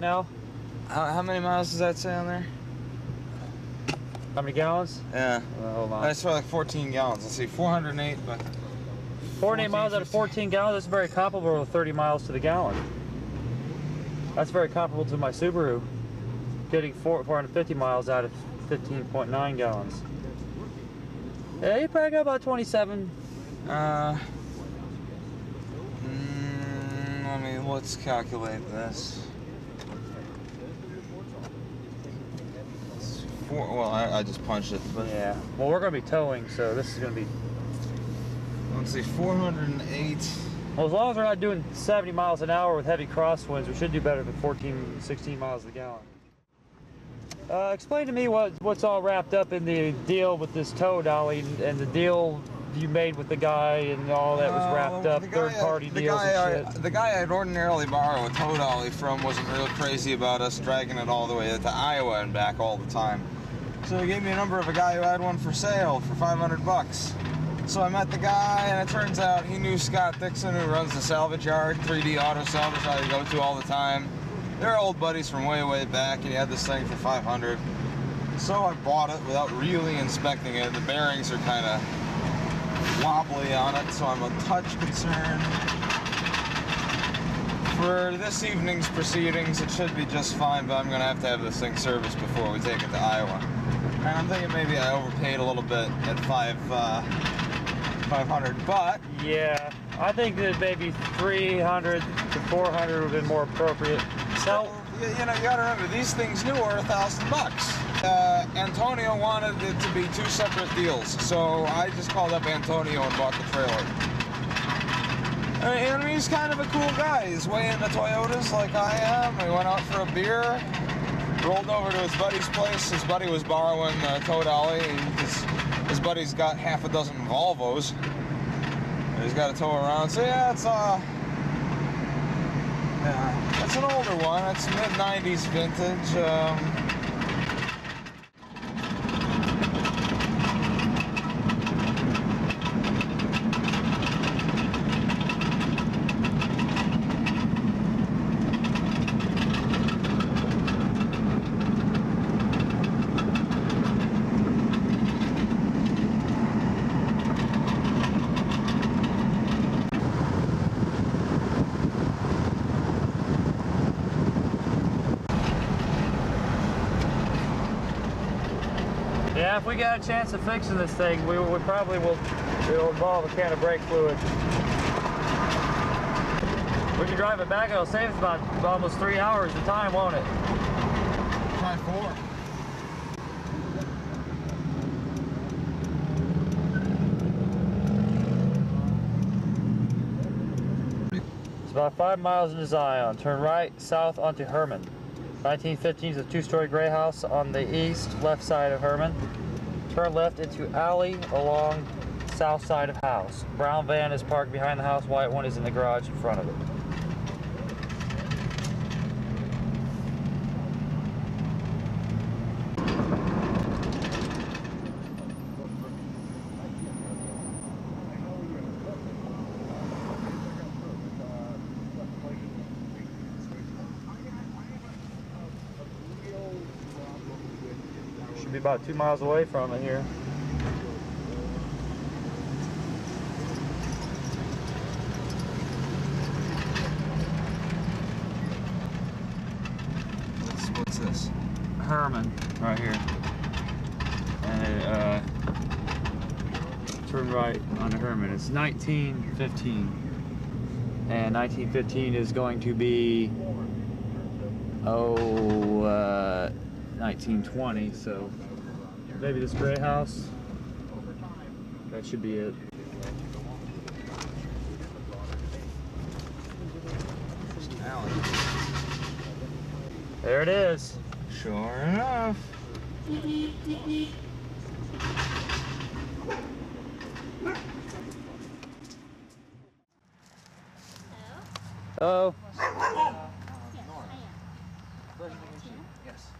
now. How many miles does that say on there? How many gallons? Yeah. Hold on. That's for like 14 gallons. Let's see, 408, but 408 miles out of 14 gallons. That's very comparable to 30 miles to the gallon. That's very comparable to my Subaru, getting 450 miles out of 15.9 gallons. Yeah, you probably got about 27. Let's calculate this. Well, I just punched it. But yeah. Well, we're going to be towing, so this is going to be... Let's see, 408. Well, as long as we're not doing 70 miles an hour with heavy crosswinds, we should do better than 14, 16 miles a gallon. Explain to me what's all wrapped up in the deal with this tow dolly and the deal you made with the guy and all that was wrapped up, third-party deals and shit. The guy I'd ordinarily borrow a tow dolly from wasn't real crazy about us dragging it all the way to Iowa and back all the time. So he gave me a number of a guy who had one for sale for 500 bucks. So I met the guy, and it turns out he knew Scott Dixon, who runs the salvage yard, 3D Auto Salvage, I go to all the time. They're old buddies from way, way back, and he had this thing for 500. So I bought it without really inspecting it. The bearings are kind of wobbly on it, so I'm a touch concerned. For this evening's proceedings, it should be just fine, but I'm going to have this thing serviced before we take it to Iowa. And I'm thinking maybe I overpaid a little bit at 500, but... Yeah, I think that maybe 300 to 400 would have been more appropriate. So, you know, you got to remember, these things new are $1,000 bucks. Antonio wanted it to be two separate deals, so I just called up Antonio and bought the trailer. I mean, he's kind of a cool guy. He's way into Toyotas like I am. We went out for a beer, rolled over to his buddy's place. His buddy was borrowing a tow dolly. His buddy's got half a dozen Volvos. He's got to tow around. So yeah, it's an older one. It's mid-90s vintage. yeah, if we got a chance of fixing this thing, we probably will. It'll involve a can of brake fluid. We can drive it back. It'll save us about almost 3 hours of time, won't it? Try 4. It's about 5 miles into Zion. Turn right, south onto Herman. 1915 is a two-story gray house on the east, left side of Herman. Turn left into alley along south side of house. Brown van is parked behind the house. White one is in the garage in front of it. Should be about 2 miles away from it here. What's this? Herman, right here. And turn right onto Herman. It's 1915. And 1915 is going to be 1920, so maybe this gray house. That should be it. There it is. Sure enough. Hello. Yes.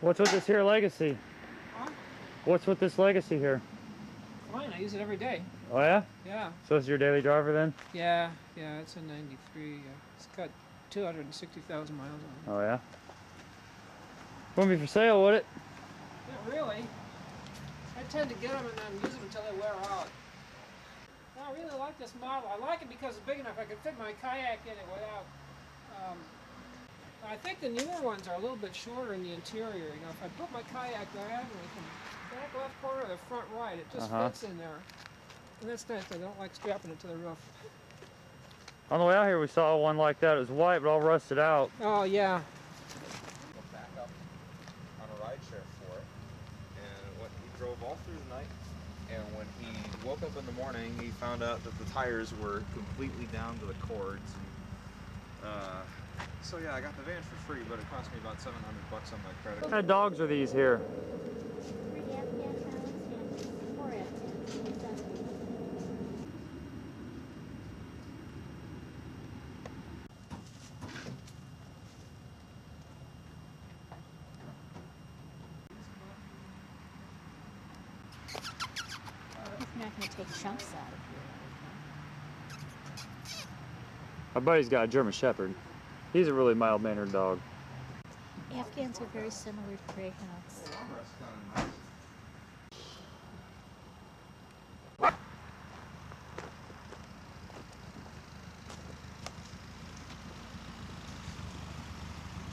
What's with this here legacy? Huh? What's with this legacy here? Fine, I use it every day. Oh yeah? Yeah. So it's your daily driver then? Yeah, it's a 93. It's got 260,000 miles on it. Oh yeah? Wouldn't be for sale, would it? Not really. I tend to get them and then use them until they wear out. No, I really like this model. I like it because it's big enough. I can fit my kayak in it without... I think the newer ones are a little bit shorter in the interior. You know, if I put my kayak diagonally from back left corner to the front right, it just fits in there. And that's nice. I don't like strapping it to the roof. On the way out here we saw one like that. It was white but all rusted out. Oh, yeah. Back up on a ride share for it, and when he drove all through the night, and when he woke up in the morning, he found out that the tires were completely down to the cords. And, so yeah, I got the van for free, but it cost me about $700 on my credit. What kind of dogs are these here? You're not going to take chunks out of here. My buddy's got a German Shepherd. He's a really mild-mannered dog. Afghans are very similar to greyhounds.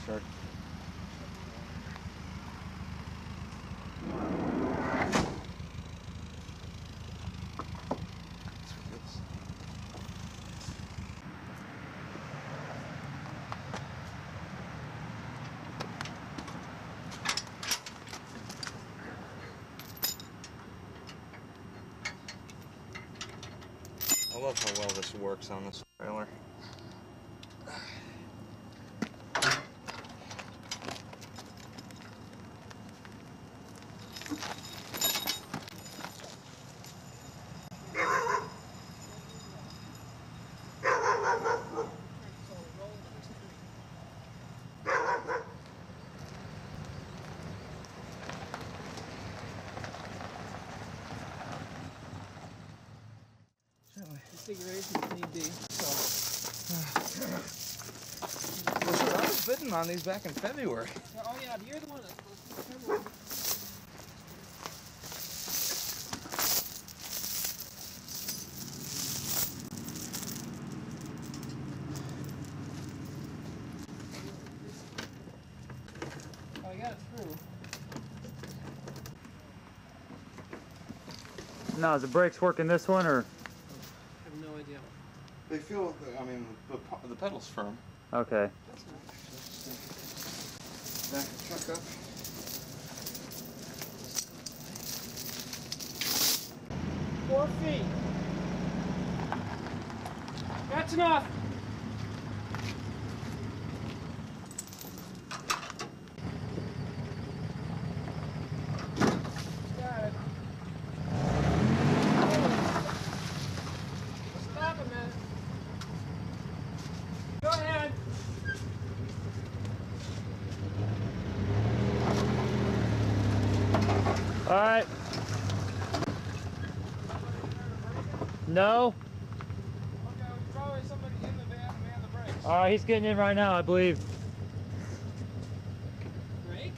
Sure. I love how well this works on this trailer. Configuration if need be. Well, I was bidding on these back in February. Oh yeah, you're the one that's supposed to be. Oh, I got it through. Now, is the brakes working this one or? I have no idea. They feel, I mean, the pedal's firm. Okay. Back the truck up. 4 feet. That's enough. Got it. Stop a minute. Go ahead. All right. No. Okay, probably somebody in the van to man the brakes. All right, he's getting in right now, I believe. Brake?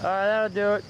All right, that'll do it.